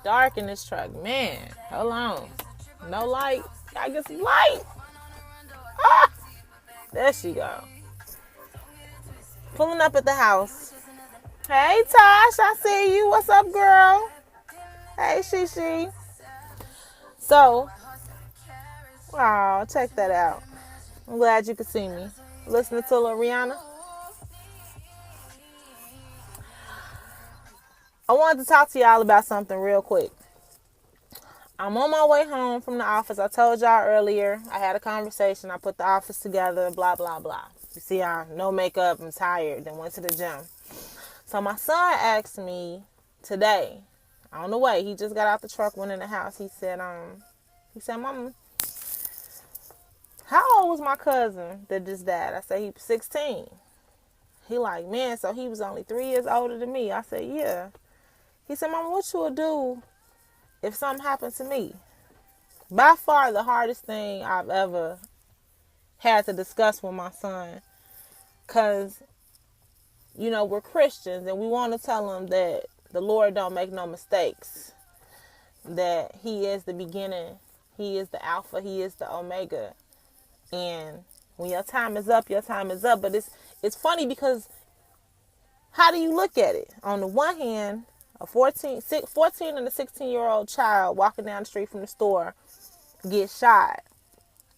dark in this truck. Man, hold on. No light. Gotta get some light. Ah! There she go. Pulling up at the house. Hey, Tosh, I see you. What's up, girl? Hey, Shishi. So, oh, check that out. I'm glad you could see me. Listening to Lil Rihanna. I wanted to talk to y'all about something real quick. I'm on my way home from the office. I told y'all earlier, I had a conversation. I put the office together, blah, blah, blah. You see, no makeup, I'm tired, then went to the gym. So my son asked me today, on the way, he just got out the truck, went in the house. He said, Mama, how old was my cousin that just died? I said, he was 16. He like, man, so he was only 3 years older than me. I said, yeah. He said, Mama, what you would do if something happened to me? By far the hardest thing I've ever had to discuss with my son. Because, you know, we're Christians and we want to tell him that the Lord don't make no mistakes. That he is the beginning. He is the Alpha. He is the Omega. And when your time is up, your time is up. But it's funny because how do you look at it? On the one hand, a 14 and a 16-year-old child walking down the street from the store gets shot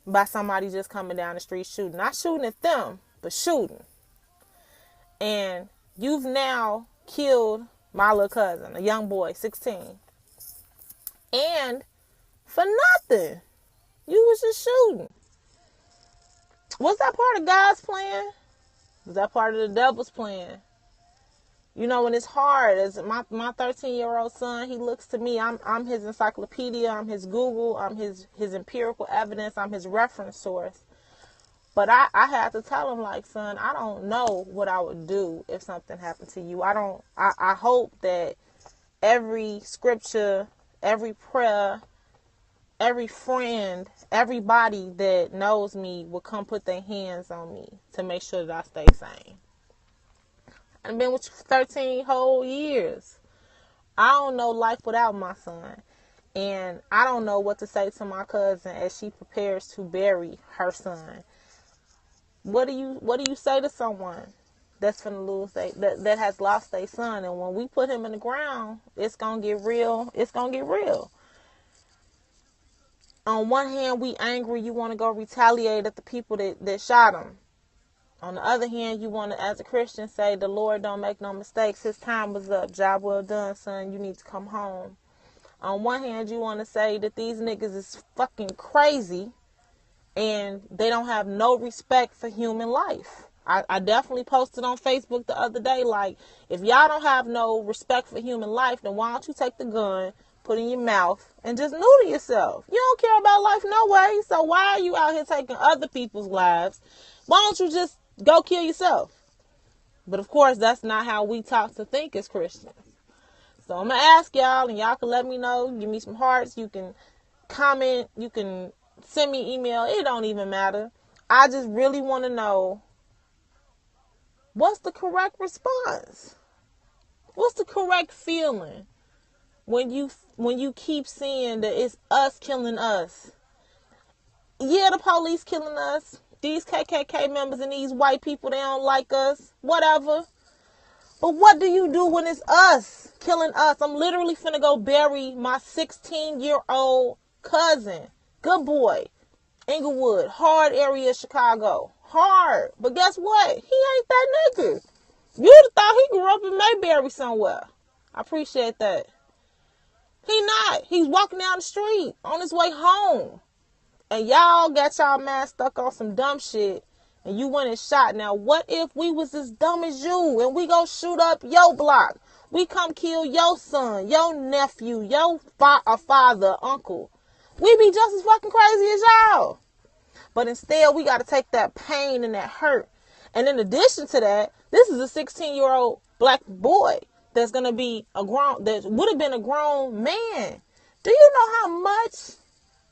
by somebody just coming down the street shooting. Not shooting at them, but shooting. And you've now killed my little cousin, a young boy, 16. And for nothing. You was just shooting. Was that part of God's plan? Was that part of the devil's plan? You know, when it's hard, as my 13-year-old son, he looks to me, I'm his encyclopedia, I'm his Google, I'm his empirical evidence, I'm his reference source. But I had to tell him, like, son, I don't know what I would do if something happened to you. I hope that every scripture, every prayer, every friend, everybody that knows me will come put their hands on me to make sure that I stay sane. I've been with you for 13 whole years. I don't know life without my son. And I don't know what to say to my cousin as she prepares to bury her son. What do you say to someone that's finna lose that has lost their son? And when we put him in the ground, it's gonna get real. It's gonna get real. On one hand, we angry. You want to go retaliate at the people that shot him. On the other hand, you want to, as a Christian, say, the Lord don't make no mistakes. His time was up. Job well done, son. You need to come home. On one hand, you want to say that these niggas is fucking crazy and they don't have no respect for human life. I definitely posted on Facebook the other day, like, if y'all don't have no respect for human life, then why don't you take the gun, put it in your mouth, and just neuter yourself? You don't care about life no way, so why are you out here taking other people's lives? Why don't you just go kill yourself? But of course, that's not how we talk to think as Christians. So I'm going to ask y'all, and y'all can let me know. Give me some hearts. You can comment. You can send me email. It don't even matter. I just really want to know, what's the correct response? What's the correct feeling when you keep seeing that it's us killing us? Yeah, the police killing us. These KKK members and these white people, they don't like us. Whatever. But what do you do when it's us killing us? I'm literally finna go bury my 16-year-old cousin. Good boy. Inglewood. Hard area of Chicago. Hard. But guess what? He ain't that nigga. You'd have thought he grew up in Mayberry somewhere. I appreciate that. He not. He's walking down the street on his way home. And y'all got y'all man stuck on some dumb shit. And you went and shot. Now, what if we was as dumb as you and we go shoot up your block? We come kill your son, your nephew, your father, uncle. We be just as fucking crazy as y'all. But instead, we got to take that pain and that hurt. And in addition to that, this is a 16-year-old black boy that's going to be that would have been a grown man. Do you know how much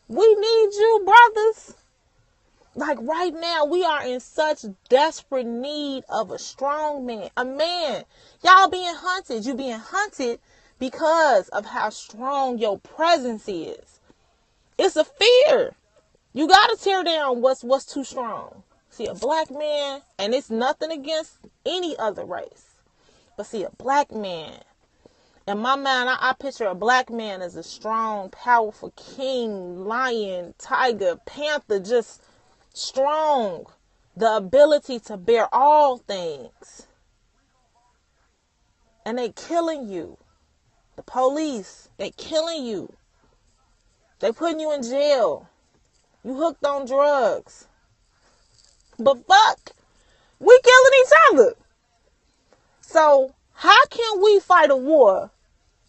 we need you, brothers? Like right now, we are in such desperate need of a strong man, a man. Y'all being hunted. You being hunted because of how strong your presence is. It's a fear. You got to tear down what's too strong. See, a black man, and it's nothing against any other race, but see, a black man, in my mind, I picture a black man as a strong, powerful king, lion, tiger, panther, just strong. The ability to bear all things. And they killing you. The police, they killing you. They putting you in jail. You hooked on drugs. But fuck, we killing each other. So how can we fight a war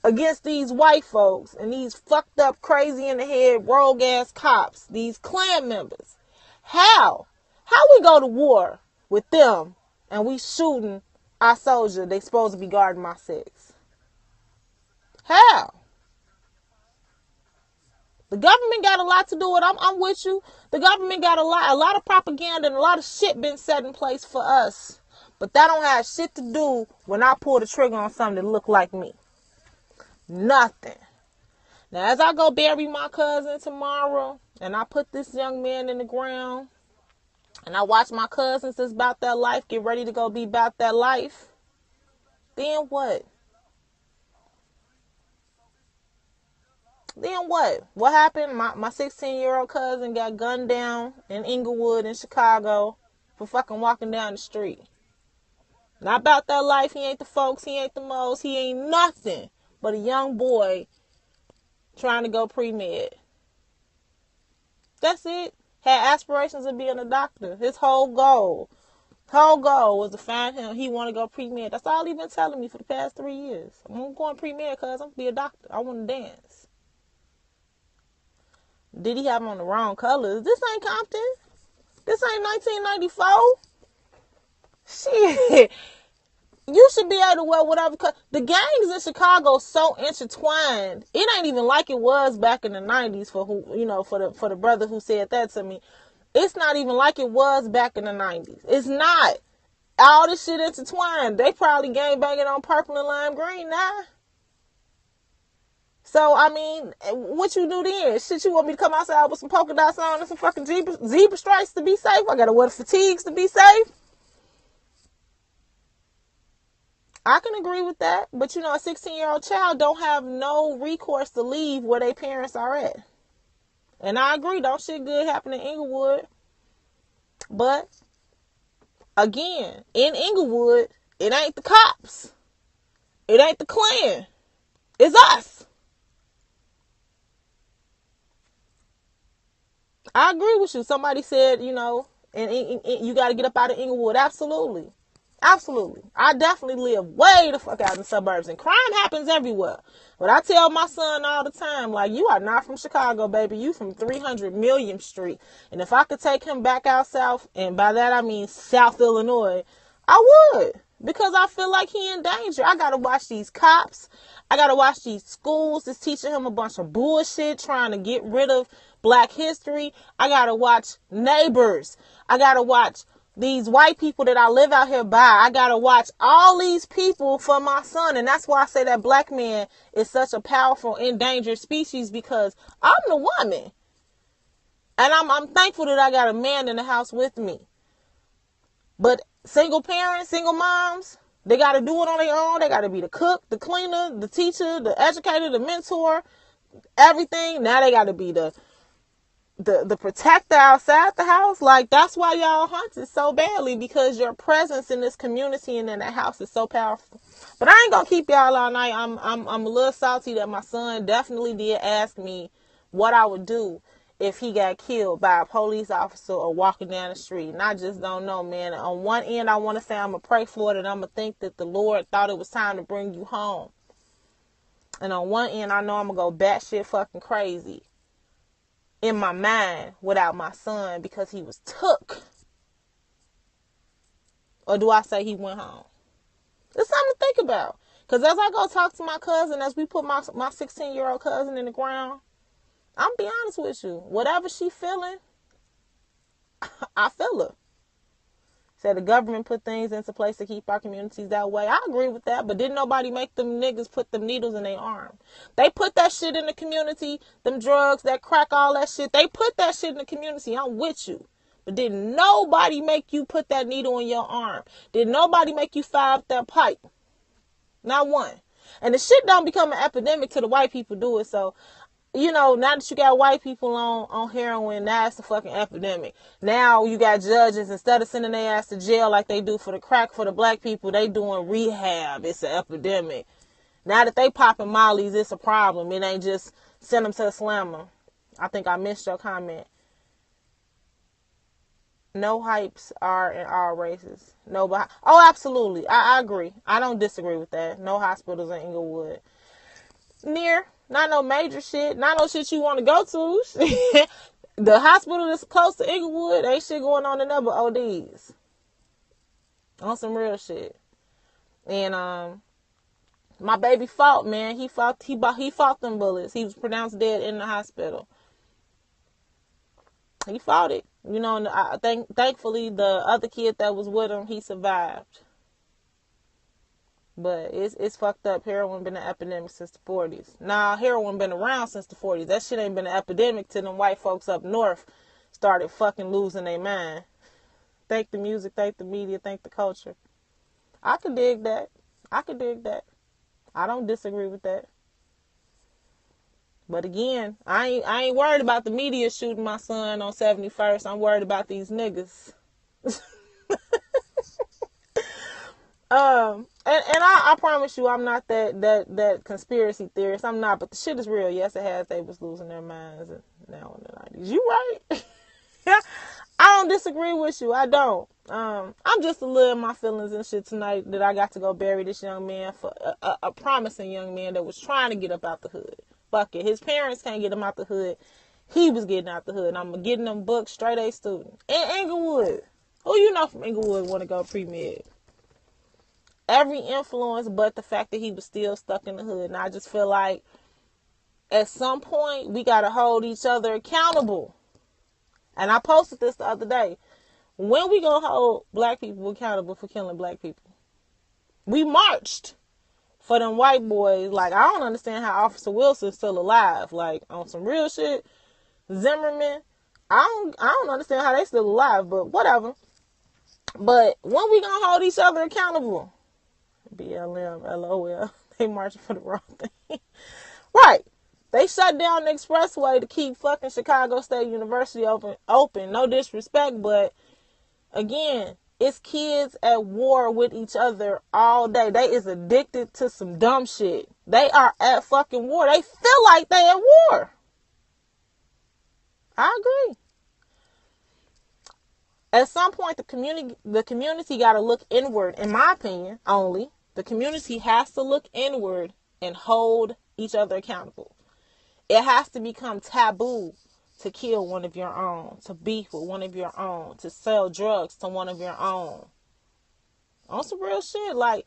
against these white folks and these fucked up, crazy in the head, rogue ass cops, these Klan members? How? How we go to war with them and we shooting our soldier they supposed to be guarding my six? How? The government got a lot to do with it. I'm with you. The government got a lot of propaganda and a lot of shit been set in place for us. But that don't have shit to do when I pull the trigger on something that look like me. Nothing. Now, as I go bury my cousin tomorrow, and I put this young man in the ground, and I watch my cousins that's about that life get ready to go be about that life, then what? Then what? What happened? My 16-year-old cousin got gunned down in Inglewood in Chicago for fucking walking down the street. Not about that life. He ain't the folks. He ain't the most. He ain't nothing but a young boy trying to go pre-med. That's it. Had aspirations of being a doctor. His whole goal was to find him. He want to go pre-med. That's all he been telling me for the past 3 years. I'm going pre-med because I'm going to be a doctor. I want to dance. Did he have on the wrong colors? This ain't Compton. This ain't 1994. Shit. You should be able to wear whatever. The gangs in Chicago so intertwined. It ain't even like it was back in the 90s for the brother who said that to me. It's not even like it was back in the 90s. It's not. All this shit intertwined. They probably gang banging on purple and lime green now. So, I mean, what you do then? Shit, you want me to come outside with some polka dots on and some fucking zebra stripes to be safe? I gotta wear the fatigues to be safe? I can agree with that. But, a 16-year-old child don't have no recourse to leave where their parents are at. And I agree, don't shit good happen in Inglewood. But, again, in Inglewood, it ain't the cops. It ain't the Klan. It's us. I agree with you. Somebody said, and you got to get up out of Inglewood. Absolutely. Absolutely. I definitely live way the fuck out in the suburbs. And crime happens everywhere. But I tell my son all the time, like, you are not from Chicago, baby. You from 300 Million Street. And if I could take him back out south, and by that I mean South Illinois, I would. Because I feel like he in danger. I got to watch these cops. I got to watch these schools that's teaching him a bunch of bullshit, trying to get rid of Black history. I got to watch neighbors. I got to watch these white people that I live out here by. I got to watch all these people for my son. And that's why I say that black man is such a powerful, endangered species, because I'm the woman. And I'm thankful that I got a man in the house with me. But single parents, single moms, they got to do it on their own. They got to be the cook, the cleaner, the teacher, the educator, the mentor, everything. Now they got to be the protector outside the house. Like, that's why y'all hunted so badly, because your presence in this community and in that house is so powerful. But I ain't gonna keep y'all all night. I'm a little salty that my son definitely did ask me what I would do if he got killed by a police officer or walking down the street. And I just don't know, man. On one end, I want to say I'm gonna pray for it, and I'm gonna think that the Lord thought it was time to bring you home. And on one end, I know I'm gonna go batshit fucking crazy in my mind without my son because he was took. Or do I say he went home? It's something to think about. Because as I go talk to my cousin, as we put my 16-year-old cousin in the ground, I'm be honest with you. Whatever she feeling, I feel her. Said the government put things into place to keep our communities that way. I agree with that, but didn't nobody make them niggas put them needles in their arm? They put that shit in the community, them drugs, that crack, all that shit. They put that shit in the community. I'm with you. But did nobody make you put that needle in your arm? Did nobody make you fire up that pipe? Not one. And the shit don't become an epidemic till the white people do it. So, now that you got white people on heroin, now it's a fucking epidemic. Now you got judges, instead of sending their ass to jail like they do for the crack for the black people, they doing rehab. It's an epidemic. Now that they popping mollies, it's a problem. It ain't just send them to the slammer. I think I missed your comment. No hypes are in all races. No, but absolutely. I agree. I don't disagree with that. No hospitals in Inglewood. Not no major shit. Not no shit you want to go to. The hospital that's close to Inglewood, ain't shit going on in there but ODs. On some real shit. And my baby fought, man. He fought them bullets. He was pronounced dead in the hospital. He fought it. And I thankfully the other kid that was with him, he survived. But it's fucked up. Heroin been an epidemic since the 40s. Nah, heroin been around since the 40s. That shit ain't been an epidemic till them white folks up north started fucking losing their mind. Thank the music, thank the media, thank the culture. I could dig that. I don't disagree with that. But again, I ain't worried about the media shooting my son on 71st. I'm worried about these niggas. And I promise you, I'm not that conspiracy theorist. I'm not, but the shit is real. Yes, it has. They was losing their minds now in the 90s. You right? I don't disagree with you. I don't. I'm just a little in my feelings and shit tonight that I got to go bury this young man, for a promising young man that was trying to get up out the hood. Fuck it. His parents can't get him out the hood. He was getting out the hood. And I'm getting them books, straight A student. In Inglewood. Who you know from Inglewood want to go pre-med? Every influence but the fact that he was still stuck in the hood. And I just feel like at some point we got to hold each other accountable. And I posted this the other day. When we gonna hold black people accountable for killing black people? We marched for them white boys. Like, I don't understand how Officer Wilson's still alive. Like, on some real shit. Zimmerman, I don't understand how they still alive, but whatever. But when we gonna hold each other accountable? BLM, LOL. They marching for the wrong thing. Right. They shut down the expressway to keep fucking Chicago State University open. No disrespect, but again, it's kids at war with each other all day. They is addicted to some dumb shit. They are at fucking war. They feel like they at war. I agree. At some point, the community got to look inward, in my opinion, only. The community has to look inward and hold each other accountable. It has to become taboo to kill one of your own, to beef with one of your own, to sell drugs to one of your own. On some real shit. Like,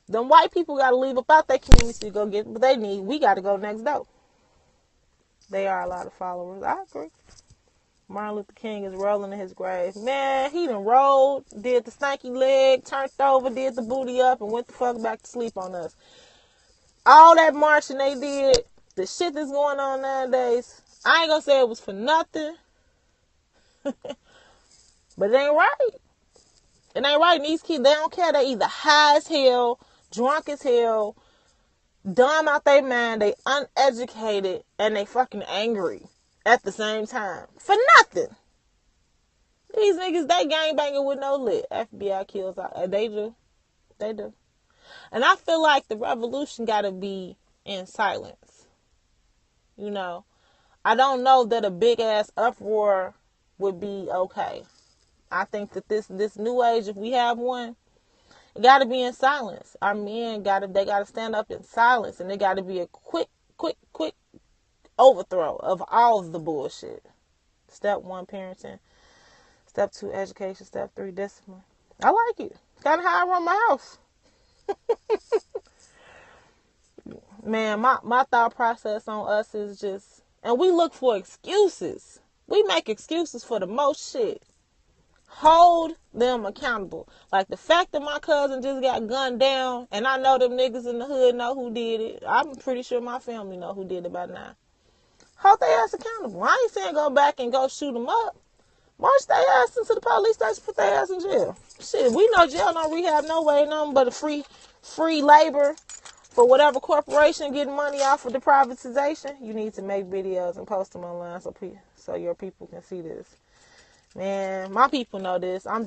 them white people got to leave about their community to go get what they need. We got to go next door. They are a lot of followers. I agree. Martin Luther King is rolling in his grave. Man, he done rolled, did the stanky leg, turned over, did the booty up, and went the fuck back to sleep on us. All that marching they did, the shit that's going on nowadays, I ain't gonna say it was for nothing. But it ain't right. It ain't right. And these kids, they don't care. They either high as hell, drunk as hell, dumb out their mind, they uneducated, and they fucking angry at the same time. For nothing. These niggas, they gangbanging with no lit. FBI kills out. They do. They do. And I feel like the revolution gotta be in silence. You know, I don't know that a big ass uproar would be okay. I think that this new age, if we have one, it gotta be in silence. Our men they gotta stand up in silence, and it gotta be a quick overthrow of all of the bullshit. Step 1, parenting. Step 2, education. Step 3, discipline. I like it. It's kind of how I run my house. Man, my thought process on us is just, and we look for excuses. We make excuses for the most shit. Hold them accountable. Like the fact that my cousin just got gunned down, and I know them niggas in the hood know who did it. I'm pretty sure my family know who did it by now. Hold their ass accountable. I ain't saying go back and go shoot them up. March their ass into the police station, put their ass in jail. Shit, we know jail no rehab no way, nothing but a free labor for whatever corporation getting money off of the privatization. You need to make videos and post them online so your people can see this. Man, my people know this. I'm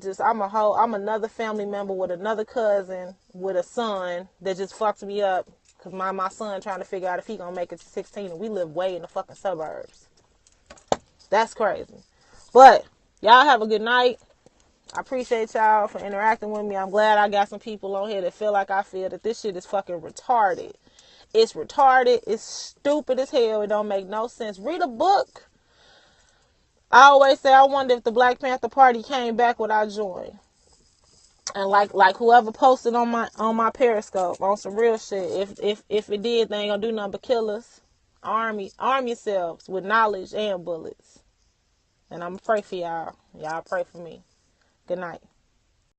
another family member with another cousin with a son that just fucked me up. Cause my son trying to figure out if he gonna make it to 16 and we live way in the fucking suburbs. That's crazy. But y'all have a good night. I appreciate y'all for interacting with me. I'm glad I got some people on here that feel like I feel that this shit is fucking retarded. It's retarded. It's stupid as hell. It don't make no sense. Read a book. I always say I wonder if the Black Panther Party came back would I join. And like whoever posted on my Periscope on some real shit, if it did, they ain't gonna do nothing but kill us. Arm yourselves with knowledge and bullets. And I'm gonna pray for y'all. Y'all pray for me. Good night.